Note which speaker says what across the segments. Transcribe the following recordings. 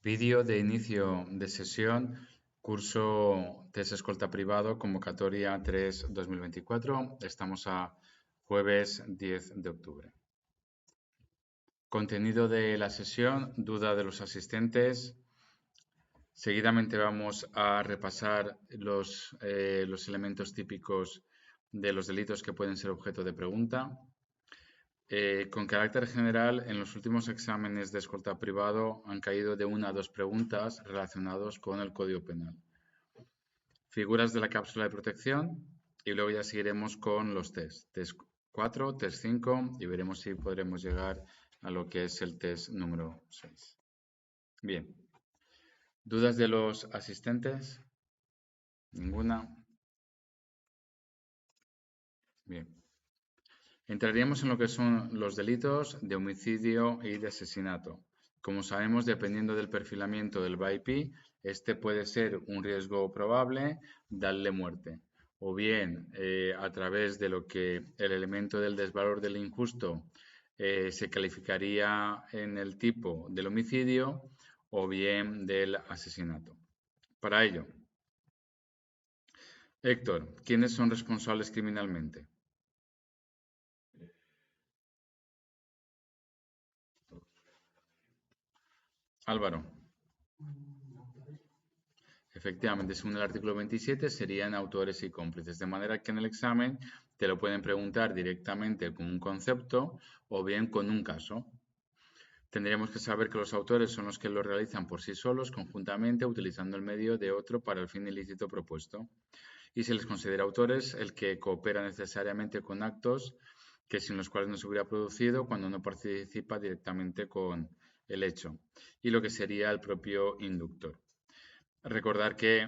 Speaker 1: Vídeo de inicio de sesión, curso test escolta privado, convocatoria 3-2024. Estamos a jueves 10 de octubre. Contenido de la sesión, duda de los asistentes. Seguidamente vamos a repasar los elementos típicos de los delitos que pueden ser objeto de pregunta. Con carácter general, en los últimos exámenes de escolta privado han caído de 1 a 2 preguntas relacionadas con el Código Penal. Figuras de la cápsula de protección y luego ya seguiremos con los test. Test 4, test 5 y veremos si podremos llegar a lo que es el test número 6. Bien. ¿Dudas de los asistentes? ¿Ninguna? Bien. Entraríamos en lo que son los delitos de homicidio y de asesinato. Como sabemos, dependiendo del perfilamiento del BIP, este puede ser un riesgo probable, darle muerte. O bien, a través de lo que el elemento del desvalor del injusto se calificaría en el tipo del homicidio o bien del asesinato. Para ello, Héctor, ¿quiénes son responsables criminalmente? Álvaro. Efectivamente, según el artículo 27, serían autores y cómplices, de manera que en el examen te lo pueden preguntar directamente con un concepto o bien con un caso. Tendríamos que saber que los autores son los que lo realizan por sí solos, conjuntamente, utilizando el medio de otro para el fin ilícito propuesto. Y se les considera autores el que coopera necesariamente con actos que sin los cuales no se hubiera producido cuando no participa directamente con el hecho. Y lo que sería el propio inductor. Recordar que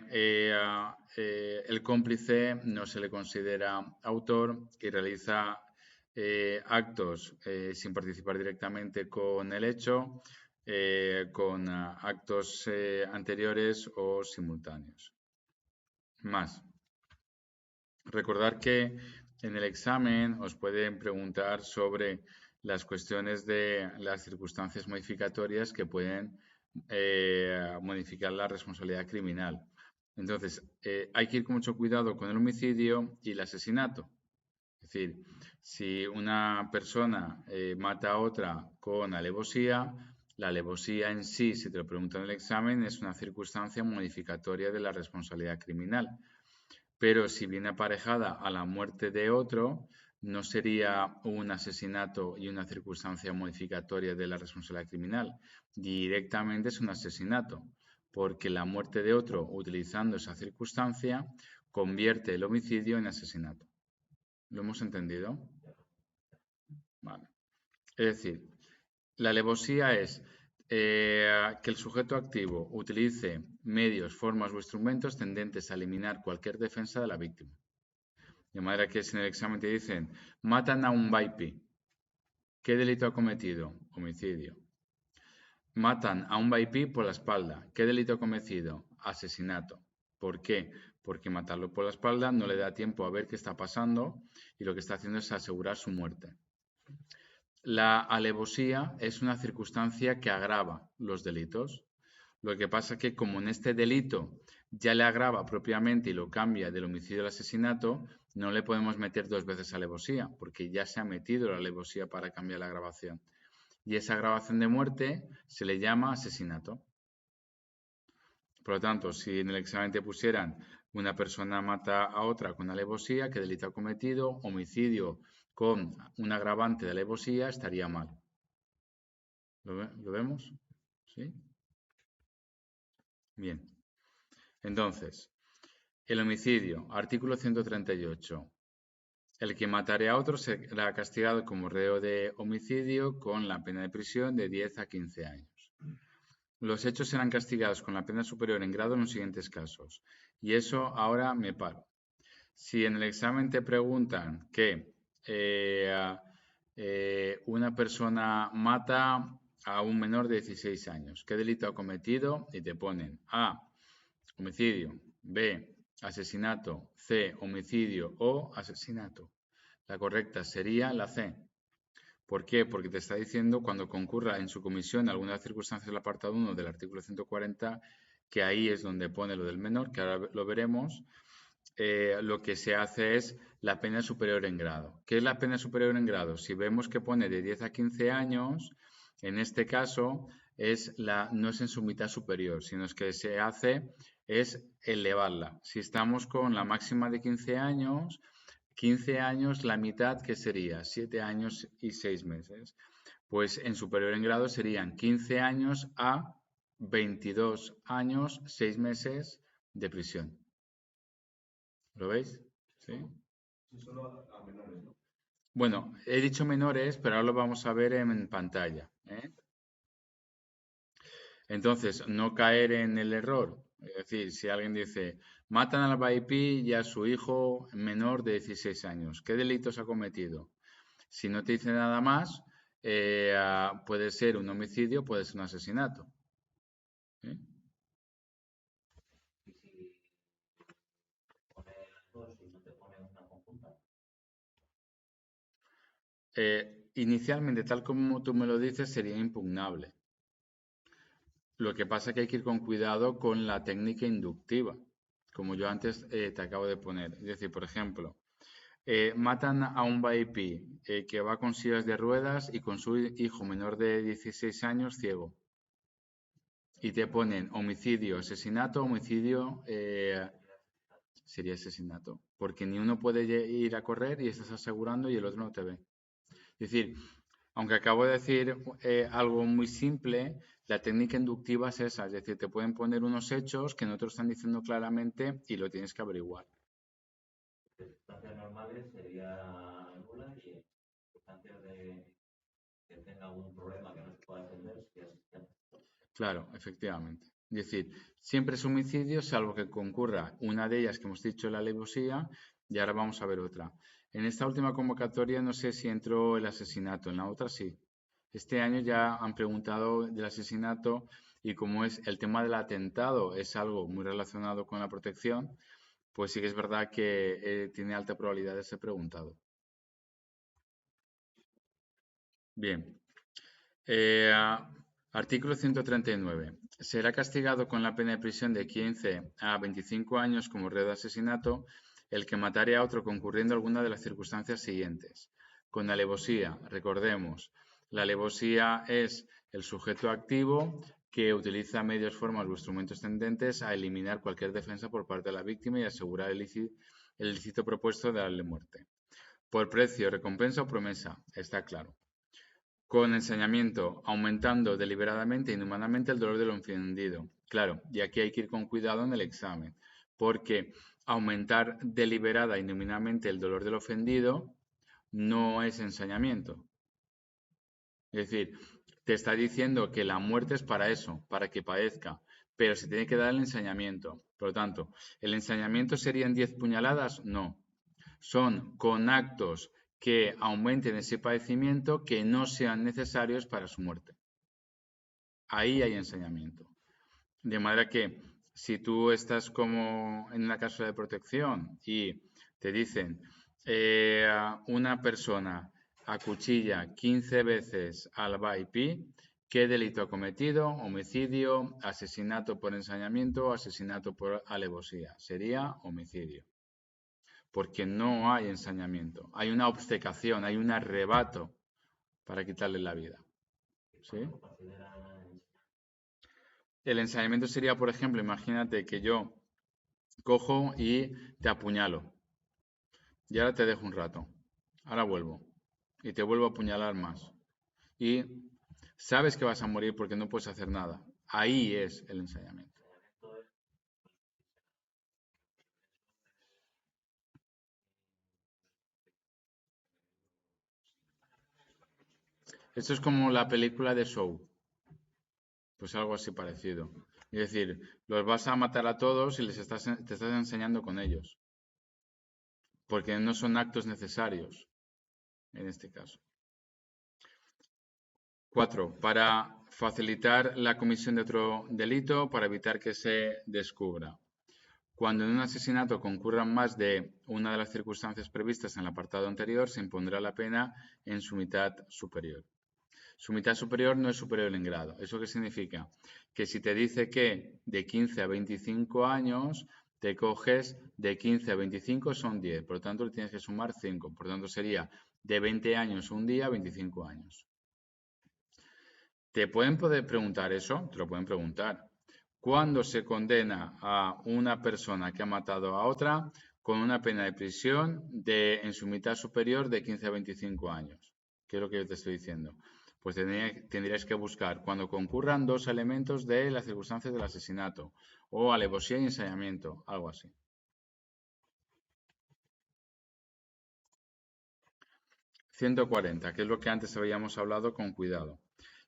Speaker 1: el cómplice no se le considera autor y realiza actos sin participar directamente con el hecho, con actos anteriores o simultáneos. Más. Recordar que en el examen os pueden preguntar sobre las cuestiones de las circunstancias modificatorias que pueden modificar la responsabilidad criminal. Entonces, hay que ir con mucho cuidado con el homicidio y el asesinato. Es decir, si una persona mata a otra con alevosía, la alevosía en sí, si te lo preguntan en el examen, es una circunstancia modificatoria de la responsabilidad criminal. Pero si viene aparejada a la muerte de otro, no sería un asesinato y una circunstancia modificatoria de la responsabilidad criminal. Directamente es un asesinato, porque la muerte de otro utilizando esa circunstancia convierte el homicidio en asesinato. ¿Lo hemos entendido? Vale. Es decir, la alevosía es que el sujeto activo utilice medios, formas o instrumentos tendentes a eliminar cualquier defensa de la víctima. De manera que si en el examen te dicen, matan a un VIP, ¿qué delito ha cometido? Homicidio. Matan a un VIP por la espalda, ¿qué delito ha cometido? Asesinato. ¿Por qué? Porque matarlo por la espalda no le da tiempo a ver qué está pasando y lo que está haciendo es asegurar su muerte. La alevosía es una circunstancia que agrava los delitos. Lo que pasa es que como en este delito ya le agrava propiamente y lo cambia del homicidio al asesinato, no le podemos meter 2 veces alevosía, porque ya se ha metido la alevosía para cambiar la agravación. Y esa agravación de muerte se le llama asesinato. Por lo tanto, si en el examen te pusieran una persona mata a otra con alevosía, ¿qué delito ha cometido? Homicidio con un agravante de alevosía estaría mal. ¿Lo vemos? ¿Sí? Bien. Entonces, el homicidio, artículo 138. El que matare a otro será castigado como reo de homicidio con la pena de prisión de 10 a 15 años. Los hechos serán castigados con la pena superior en grado en los siguientes casos. Y eso ahora me paro. Si en el examen te preguntan que una persona mata a un menor de 16 años, ¿qué delito ha cometido? Y te ponen A, homicidio, B, asesinato, C, homicidio o asesinato. La correcta sería la C, ¿Por qué? Porque te está diciendo cuando concurra en su comisión alguna de las circunstancias del apartado 1 del artículo 140, que ahí es donde pone lo del menor, que ahora lo veremos. Lo que se hace es la pena superior en grado. ¿Qué es la pena superior en grado? Si vemos que pone de 10 a 15 años, en este caso no es en su mitad superior, sino es que se hace es elevarla. Si estamos con la máxima de 15 años, la mitad, que sería 7 años y 6 meses. Pues en superior en grado serían 15 años a 22 años, 6 meses de prisión. ¿Lo veis? ¿Sí? Bueno, he dicho menores, pero ahora lo vamos a ver en pantalla, ¿eh? Entonces, no caer en el error. Es decir, si alguien dice, matan al Baipí y a su hijo menor de 16 años, ¿qué delitos ha cometido? Si no te dice nada más, puede ser un homicidio, puede ser un asesinato. ¿Eh? Inicialmente, tal como tú me lo dices, sería impugnable. Lo que pasa es que hay que ir con cuidado con la técnica inductiva, como yo antes te acabo de poner. Es decir, por ejemplo, matan a un VIP que va con sillas de ruedas y con su hijo menor de 16 años ciego. Y te ponen homicidio, asesinato, homicidio, sería asesinato. Porque ni uno puede ir a correr y estás asegurando y el otro no te ve. Es decir, aunque acabo de decir algo muy simple, la técnica inductiva es esa. Es decir, te pueden poner unos hechos que no te lo están diciendo claramente y lo tienes que averiguar.
Speaker 2: Circunstancias normales sería nula y circunstancias de que tenga algún problema que no se pueda atender sería asistente.
Speaker 1: Claro, efectivamente. Es decir, siempre es homicidio, salvo que concurra una de ellas que hemos dicho, la alevosía, y ahora vamos a ver otra. En esta última convocatoria no sé si entró el asesinato, en la otra sí. Este año ya han preguntado del asesinato y como es el tema del atentado es algo muy relacionado con la protección, pues sí que es verdad que tiene alta probabilidad de ser preguntado. Bien. Eh, Artículo 139. Será castigado con la pena de prisión de 15 a 25 años como reo de asesinato el que matare a otro concurriendo alguna de las circunstancias siguientes. Con alevosía, recordemos, la alevosía es el sujeto activo que utiliza medios, formas o instrumentos tendentes a eliminar cualquier defensa por parte de la víctima y asegurar el ilícito propuesto de darle muerte. Por precio, recompensa o promesa, está claro. Con ensañamiento, aumentando deliberadamente e inhumanamente el dolor del ofendido. Claro, y aquí hay que ir con cuidado en el examen, porque aumentar deliberada e inhumanamente el dolor del ofendido no es ensañamiento. Es decir, te está diciendo que la muerte es para eso, para que padezca, pero se tiene que dar el ensañamiento. Por lo tanto, ¿el ensañamiento serían 10 puñaladas? No. Son con actos que aumenten ese padecimiento que no sean necesarios para su muerte. Ahí hay ensañamiento. De manera que si tú estás como en una casa de protección y te dicen una persona acuchilla 15 veces al VIP, ¿qué delito ha cometido? Homicidio, asesinato por ensañamiento o asesinato por alevosía. Sería homicidio. Porque no hay ensañamiento. Hay una obcecación, hay un arrebato para quitarle la vida. ¿Sí? El ensañamiento sería, por ejemplo, imagínate que yo cojo y te apuñalo. Y ahora te dejo un rato. Ahora vuelvo. Y te vuelvo a apuñalar más. Y sabes que vas a morir porque no puedes hacer nada. Ahí es el ensañamiento. Esto es como la película de Show. Pues algo así parecido. Es decir, los vas a matar a todos y te estás enseñando con ellos. Porque no son actos necesarios en este caso. 4. Para facilitar la comisión de otro delito, para evitar que se descubra. Cuando en un asesinato concurran más de una de las circunstancias previstas en el apartado anterior, se impondrá la pena en su mitad superior. Su mitad superior no es superior en grado. ¿Eso qué significa? Que si te dice que de 15 a 25 años, te coges de 15 a 25 son 10. Por lo tanto, le tienes que sumar 5. Por lo tanto, sería de 20 años un día a 25 años. ¿Te pueden poder preguntar eso? Te lo pueden preguntar. ¿Cuándo se condena a una persona que ha matado a otra con una pena de prisión en su mitad superior de 15 a 25 años? ¿Qué es lo que yo te estoy diciendo? Pues tendríais que buscar cuando concurran dos elementos de las circunstancias del asesinato, o alevosía y ensayamiento, algo así. ...140, que es lo que antes habíamos hablado con cuidado.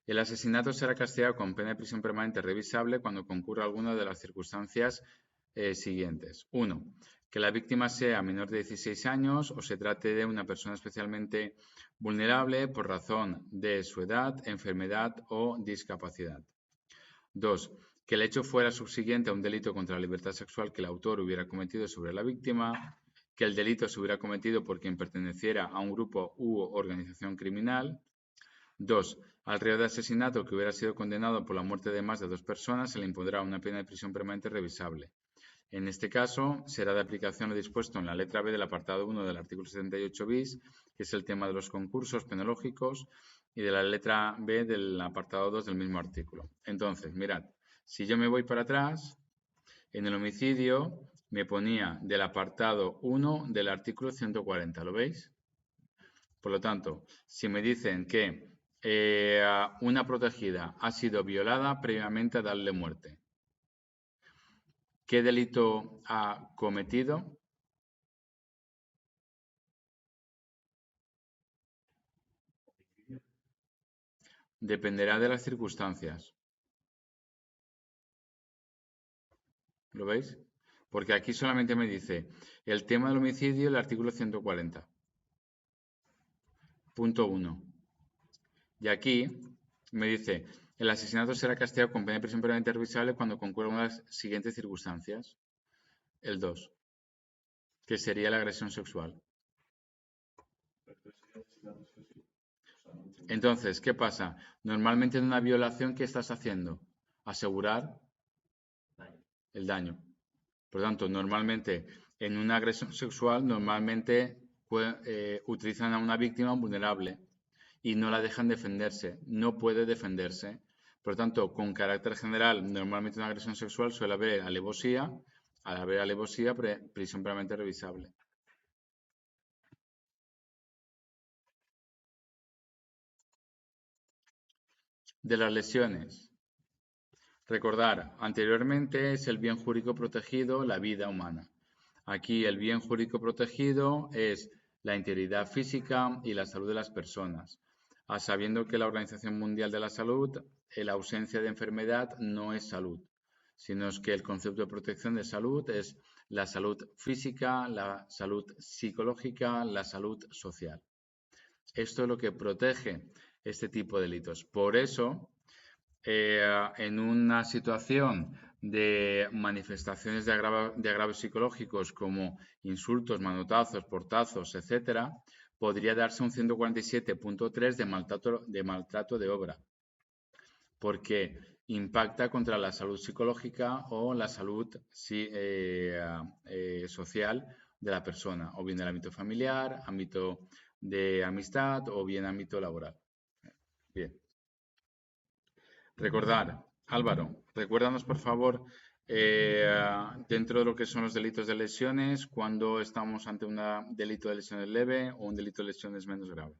Speaker 1: El asesinato será castigado con pena de prisión permanente revisable cuando concurra alguna de las circunstancias siguientes. 1. Que la víctima sea menor de 16 años o se trate de una persona especialmente vulnerable por razón de su edad, enfermedad o discapacidad. 2. Que el hecho fuera subsiguiente a un delito contra la libertad sexual que el autor hubiera cometido sobre la víctima, que el delito se hubiera cometido por quien perteneciera a un grupo u organización criminal. 2. Al reo de asesinato que hubiera sido condenado por la muerte de más de 2 personas se le impondrá una pena de prisión permanente revisable. En este caso, será de aplicación lo dispuesto en la letra B del apartado 1 del artículo 78 bis, que es el tema de los concursos penológicos, y de la letra B del apartado 2 del mismo artículo. Entonces, mirad, si yo me voy para atrás, en el homicidio me ponía del apartado 1 del artículo 140, ¿lo veis? Por lo tanto, si me dicen que una protegida ha sido violada previamente a darle muerte, ¿qué delito ha cometido? Dependerá de las circunstancias. ¿Lo veis? Porque aquí solamente me dice el tema del homicidio, el artículo 140. Punto 1. Y aquí me dice, el asesinato será castigado con pena de prisión permanente revisable cuando concurra una de las siguientes circunstancias. El 2, que sería la agresión sexual. Entonces, ¿qué pasa? Normalmente en una violación, ¿qué estás haciendo? Asegurar el daño. Por lo tanto, normalmente en una agresión sexual, normalmente utilizan a una víctima vulnerable y no la dejan defenderse, no puede defenderse. Por lo tanto, con carácter general, normalmente en una agresión sexual suele haber alevosía, al haber alevosía, prisión permanente revisable. De las lesiones. Recordar, anteriormente es el bien jurídico protegido, la vida humana. Aquí el bien jurídico protegido es la integridad física y la salud de las personas, sabiendo que la Organización Mundial de la Salud, la ausencia de enfermedad no es salud, sino es que el concepto de protección de salud es la salud física, la salud psicológica, la salud social. Esto es lo que protege este tipo de delitos. Por eso, en una situación de manifestaciones de agravios psicológicos como insultos, manotazos, portazos, etcétera, podría darse un 147.3 de maltrato de obra, porque impacta contra la salud psicológica o la salud social de la persona, o bien del ámbito familiar, ámbito de amistad o bien ámbito laboral. Bien. Recordar, Álvaro, recuérdanos por favor, dentro de lo que son los delitos de lesiones, cuando estamos ante un delito de lesiones leve o un delito de lesiones menos grave.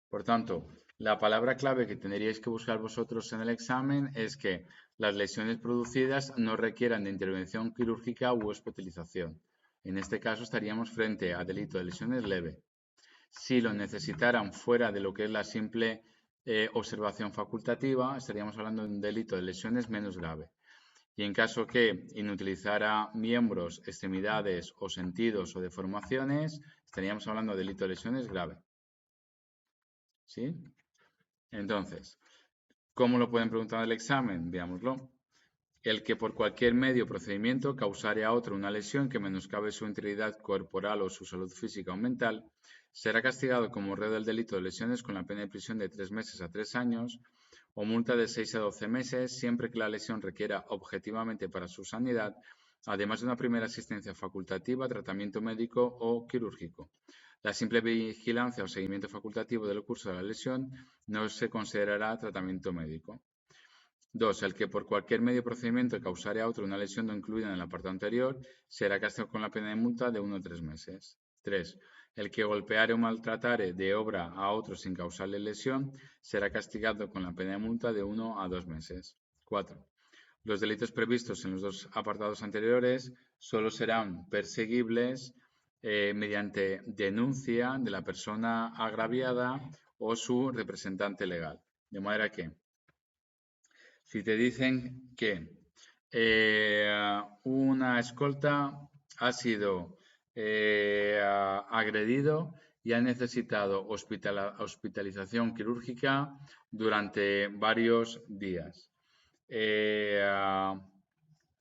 Speaker 1: Por tanto, la palabra clave que tendríais que buscar vosotros en el examen es que las lesiones producidas no requieran de intervención quirúrgica u hospitalización. En este caso estaríamos frente a delito de lesiones leve. Si lo necesitaran fuera de lo que es la simple observación facultativa, estaríamos hablando de un delito de lesiones menos grave. y en caso que inutilizara miembros, extremidades o sentidos o deformaciones, estaríamos hablando de delito de lesiones grave. ¿Sí? Entonces, ¿cómo lo pueden preguntar en el examen? Veámoslo. El que por cualquier medio o procedimiento causare a otro una lesión que menoscabe su integridad corporal o su salud física o mental, será castigado como reo del delito de lesiones con la pena de prisión de 3 meses a 3 años o multa de 6 a 12 meses, siempre que la lesión requiera objetivamente para su sanidad, además de una primera asistencia facultativa, tratamiento médico o quirúrgico. La simple vigilancia o seguimiento facultativo del curso de la lesión no se considerará tratamiento médico. 2. El que por cualquier medio o procedimiento causare a otro una lesión no incluida en el apartado anterior será castigado con la pena de multa de 1 a 3 meses. 3. El que golpeare o maltratare de obra a otro sin causarle lesión será castigado con la pena de multa de 1 a 2 meses. 4. Los delitos previstos en los dos apartados anteriores solo serán perseguibles mediante denuncia de la persona agraviada o su representante legal. De manera que si te dicen que una escolta ha sido agredido y ha necesitado hospitalización quirúrgica durante varios días.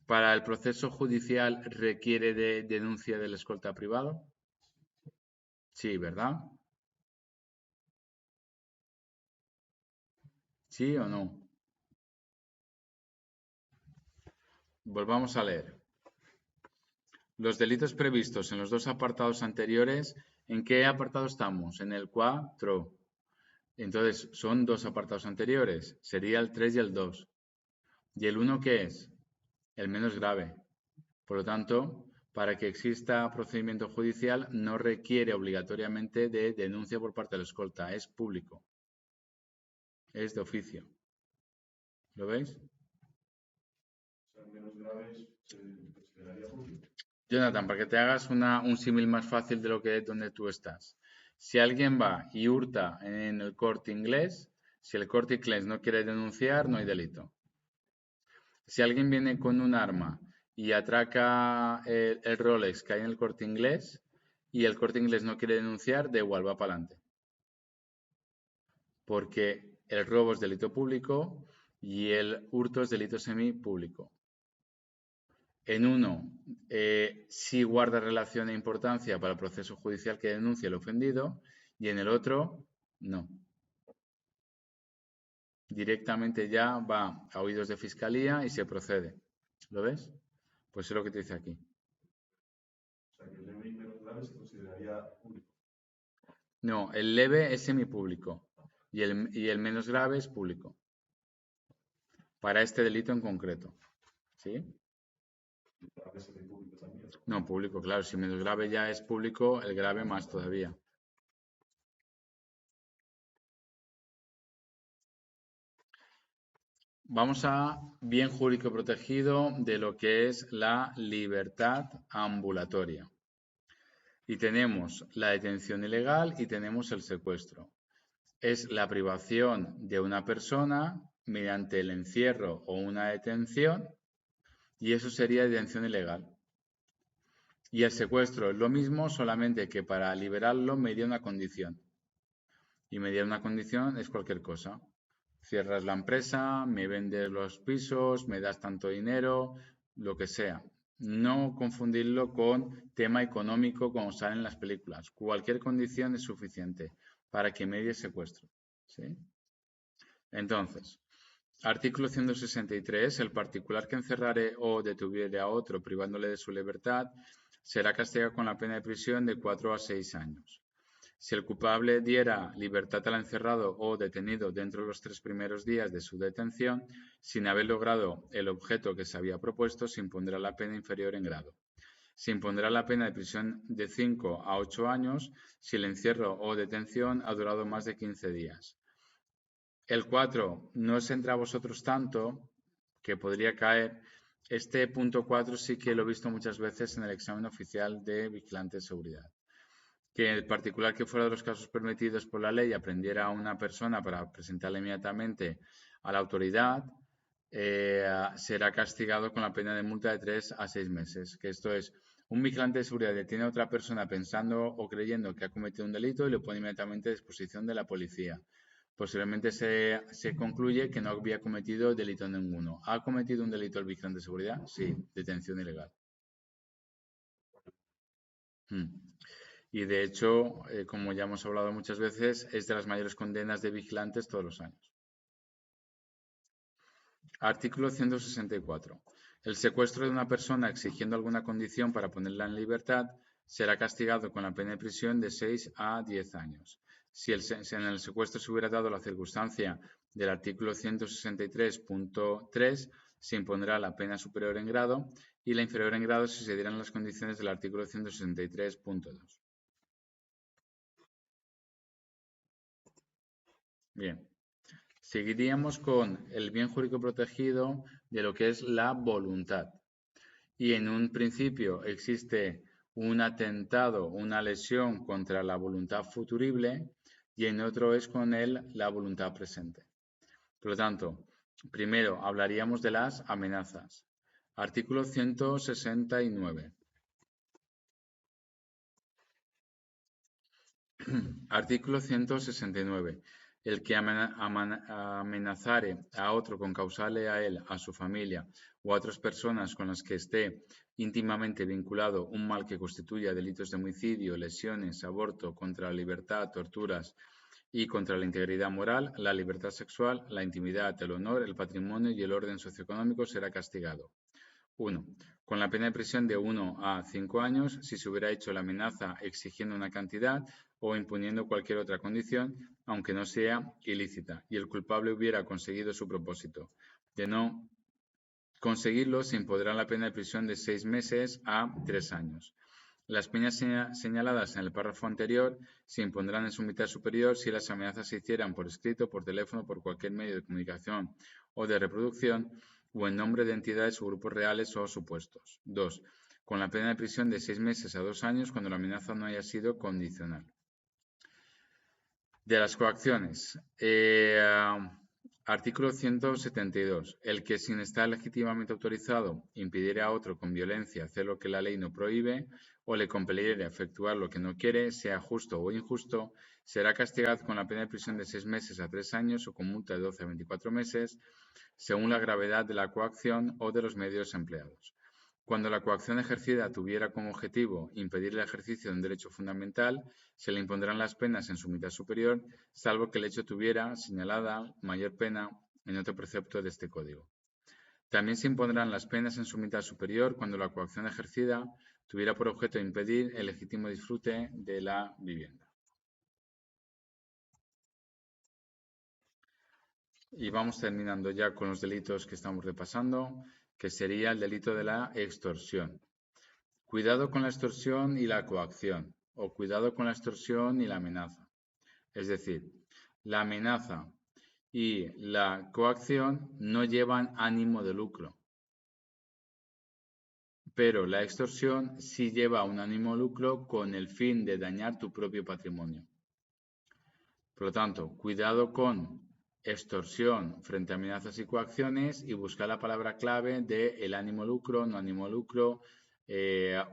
Speaker 1: ¿Para el proceso judicial requiere de denuncia del escolta privado? Sí, ¿verdad? ¿Sí o no? Volvamos a leer. Los delitos previstos en los dos apartados anteriores, ¿en qué apartado estamos? En el 4. Entonces, son dos apartados anteriores. Sería el 3 y el 2. ¿Y el 1 qué es? El menos grave. Por lo tanto, para que exista procedimiento judicial no requiere obligatoriamente de denuncia por parte de la escolta. Es público. Es de oficio. ¿Lo veis?
Speaker 3: O sea, menos graves se consideraría público.
Speaker 1: Jonathan, para que te hagas un símil más fácil de lo que es donde tú estás. Si alguien va y hurta en el Corte Inglés, si el Corte Inglés no quiere denunciar, no hay delito. Si alguien viene con un arma y atraca el Rolex que hay en el Corte Inglés y el Corte Inglés no quiere denunciar, da igual, va para adelante. Porque el robo es delito público y el hurto es delito semipúblico. En uno, sí guarda relación e importancia para el proceso judicial que denuncie el ofendido y en el otro, no. Directamente ya va a oídos de fiscalía y se procede. ¿Lo ves? Pues es lo que te dice aquí.
Speaker 3: O sea, que el leve y menos grave se consideraría público.
Speaker 1: No, el leve es semipúblico y el menos grave es público. Para este delito en concreto. ¿Sí?
Speaker 3: Y para que sea público también.
Speaker 1: No, público, claro. Si menos grave ya es público, el grave más todavía. Vamos a bien jurídico protegido de lo que es la libertad ambulatoria. Y tenemos la detención ilegal y tenemos el secuestro. Es la privación de una persona mediante el encierro o una detención y eso sería detención ilegal. Y el secuestro es lo mismo, solamente que para liberarlo media una condición. Y media una condición es cualquier cosa. Cierras la empresa, me vendes los pisos, me das tanto dinero, lo que sea. No confundirlo con tema económico como sale en las películas. Cualquier condición es suficiente para que medie secuestro. ¿Sí? Entonces, artículo 163. El particular que encerrare o detuviere a otro privándole de su libertad será castigado con la pena de prisión de 4 a 6 años. Si el culpable diera libertad al encerrado o detenido dentro de los 3 primeros días de su detención, sin haber logrado el objeto que se había propuesto, se impondrá la pena inferior en grado. Se impondrá la pena de prisión de 5 a 8 años si el encierro o detención ha durado más de 15 días. El 4 no os entra a vosotros tanto que podría caer. Este punto 4 sí que lo he visto muchas veces en el examen oficial de vigilante de seguridad. Que el particular que fuera de los casos permitidos por la ley aprendiera a una persona para presentarla inmediatamente a la autoridad, será castigado con la pena de multa de 3 a 6 meses. Que esto es, un vigilante de seguridad detiene a otra persona pensando o creyendo que ha cometido un delito y lo pone inmediatamente a disposición de la policía. Posteriormente se concluye que no había cometido delito ninguno. ¿Ha cometido un delito el vigilante de seguridad? Sí, detención ilegal. Y de hecho, como ya hemos hablado muchas veces, es de las mayores condenas de vigilantes todos los años. Artículo 164. El secuestro de una persona exigiendo alguna condición para ponerla en libertad será castigado con la pena de prisión de 6 a 10 años. Si en el secuestro se hubiera dado la circunstancia del artículo 163.3, se impondrá la pena superior en grado y la inferior en grado si se dieran las condiciones del artículo 163.2. Bien. Seguiríamos con el bien jurídico protegido de lo que es la voluntad. Y en un principio existe un atentado, una lesión contra la voluntad futurible y en otro es con la voluntad presente. Por lo tanto, primero hablaríamos de las amenazas. Artículo 169. Artículo 169. El que amenazare a otro con causarle a él, a su familia o a otras personas con las que esté íntimamente vinculado un mal que constituya delitos de homicidio, lesiones, aborto, contra la libertad, torturas y contra la integridad moral, la libertad sexual, la intimidad, el honor, el patrimonio y el orden socioeconómico será castigado. 1. Con la pena de prisión de 1 a 5 años si se hubiera hecho la amenaza exigiendo una cantidad o imponiendo cualquier otra condición, aunque no sea ilícita, y el culpable hubiera conseguido su propósito. De no conseguirlo, se impondrá la pena de prisión de 6 meses a 3 años. Las penas señaladas en el párrafo anterior se impondrán en su mitad superior si las amenazas se hicieran por escrito, por teléfono, por cualquier medio de comunicación o de reproducción, o en nombre de entidades o grupos reales o supuestos. 2. Con la pena de prisión de 6 meses a 2 años cuando la amenaza no haya sido condicional. De las coacciones. Artículo 172. El que sin estar legítimamente autorizado impidiera a otro con violencia hacer lo que la ley no prohíbe o le compeliera a efectuar lo que no quiere, sea justo o injusto, será castigado con la pena de prisión de 6 meses a 3 años o con multa de 12 a 24 meses, según la gravedad de la coacción o de los medios empleados. Cuando la coacción ejercida tuviera como objetivo impedir el ejercicio de un derecho fundamental, se le impondrán las penas en su mitad superior, salvo que el hecho tuviera señalada mayor pena en otro precepto de este Código. También se impondrán las penas en su mitad superior cuando la coacción ejercida tuviera por objeto impedir el legítimo disfrute de la vivienda. Y vamos terminando ya con los delitos que estamos repasando, que sería el delito de la extorsión. Cuidado con la extorsión y la coacción, o cuidado con la extorsión y la amenaza. Es decir, la amenaza y la coacción no llevan ánimo de lucro, pero la extorsión sí lleva un ánimo de lucro con el fin de dañar tu propio patrimonio. Por lo tanto, cuidado con extorsión frente a amenazas y coacciones y buscar la palabra clave de el ánimo de lucro, no ánimo de lucro,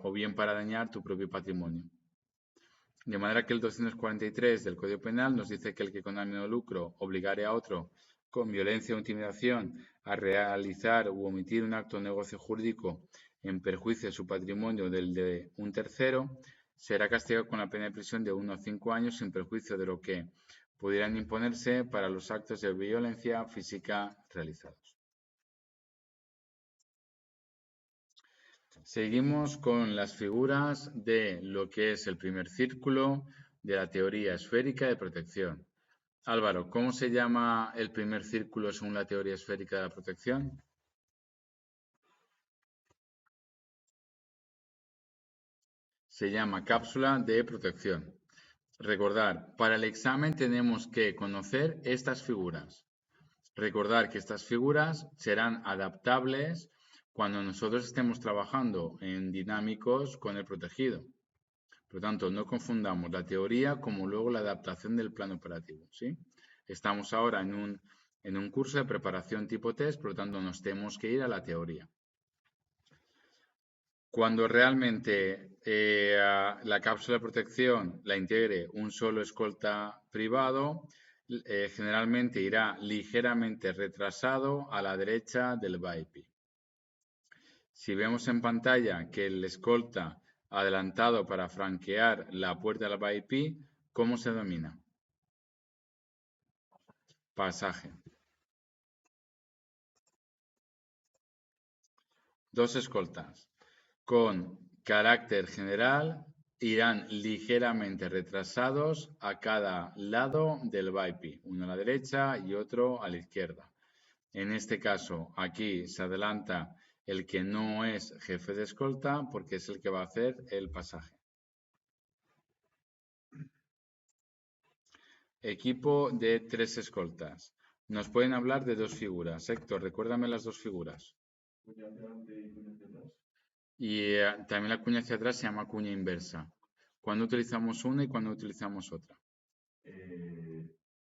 Speaker 1: o bien para dañar tu propio patrimonio. De manera que el 243 del Código Penal nos dice que el que con ánimo de lucro obligare a otro con violencia o intimidación a realizar u omitir un acto o negocio jurídico en perjuicio de su patrimonio del de un tercero, será castigado con la pena de prisión de 1 a 5 años sin perjuicio de lo que pudieran imponerse para los actos de violencia física realizados. Seguimos con las figuras de lo que es el primer círculo de la teoría esférica de protección. Álvaro, ¿cómo se llama el primer círculo según la teoría esférica de la protección? Se llama cápsula de protección. Recordar, para el examen tenemos que conocer estas figuras. Recordar que estas figuras serán adaptables cuando nosotros estemos trabajando en dinámicos con el protegido. Por lo tanto, no confundamos la teoría como luego la adaptación del plan operativo, ¿sí? Estamos ahora en en un curso de preparación tipo test, por lo tanto nos tenemos que ir a la teoría. Cuando realmente la cápsula de protección la integre un solo escolta privado, generalmente irá ligeramente retrasado a la derecha del VIP. Si vemos en pantalla que el escolta adelantado para franquear la puerta del VIP, ¿cómo se denomina? Pasaje. Dos escoltas con carácter general irán ligeramente retrasados a cada lado del VIP, uno a la derecha y otro a la izquierda. En este caso, aquí se adelanta el que no es jefe de escolta porque es el que va a hacer el pasaje. Equipo de 3 escoltas. Nos pueden hablar de 2 figuras. Héctor, recuérdame las 2 figuras.
Speaker 3: Cuña hacia adelante y cuña hacia atrás.
Speaker 1: Y también la cuña hacia atrás se llama cuña inversa. ¿Cuándo utilizamos una y cuándo utilizamos otra?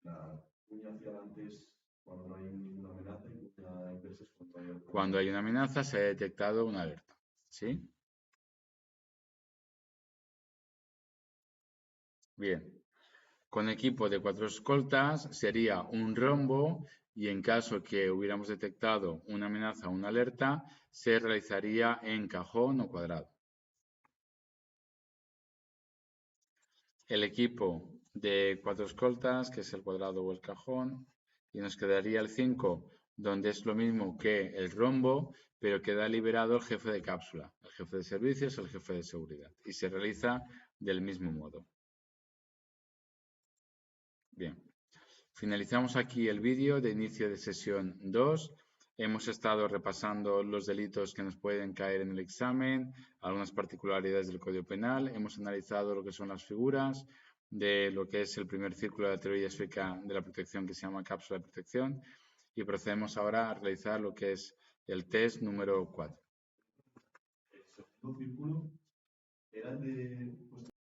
Speaker 3: La cuña hacia adelante es cuando no hay ninguna amenaza y cuña inversa es cuando hay otra.
Speaker 1: Cuando hay una amenaza se ha detectado una alerta. ¿Sí? Bien. Con equipo de 4 escoltas sería un rombo y en caso que hubiéramos detectado una amenaza o una alerta, se realizaría en cajón o cuadrado. El equipo de 4 escoltas, que es el cuadrado o el cajón, y nos quedaría el 5, donde es lo mismo que el rombo, pero queda liberado el jefe de cápsula, el jefe de servicios, el jefe de seguridad, y se realiza del mismo modo. Bien, finalizamos aquí el vídeo de inicio de sesión 2. Hemos estado repasando los delitos que nos pueden caer en el examen, algunas particularidades del Código Penal, hemos analizado lo que son las figuras de lo que es el primer círculo de la teoría esférica de la protección que se llama cápsula de protección y procedemos ahora a realizar lo que es el test número 4.
Speaker 3: El segundo círculo era el de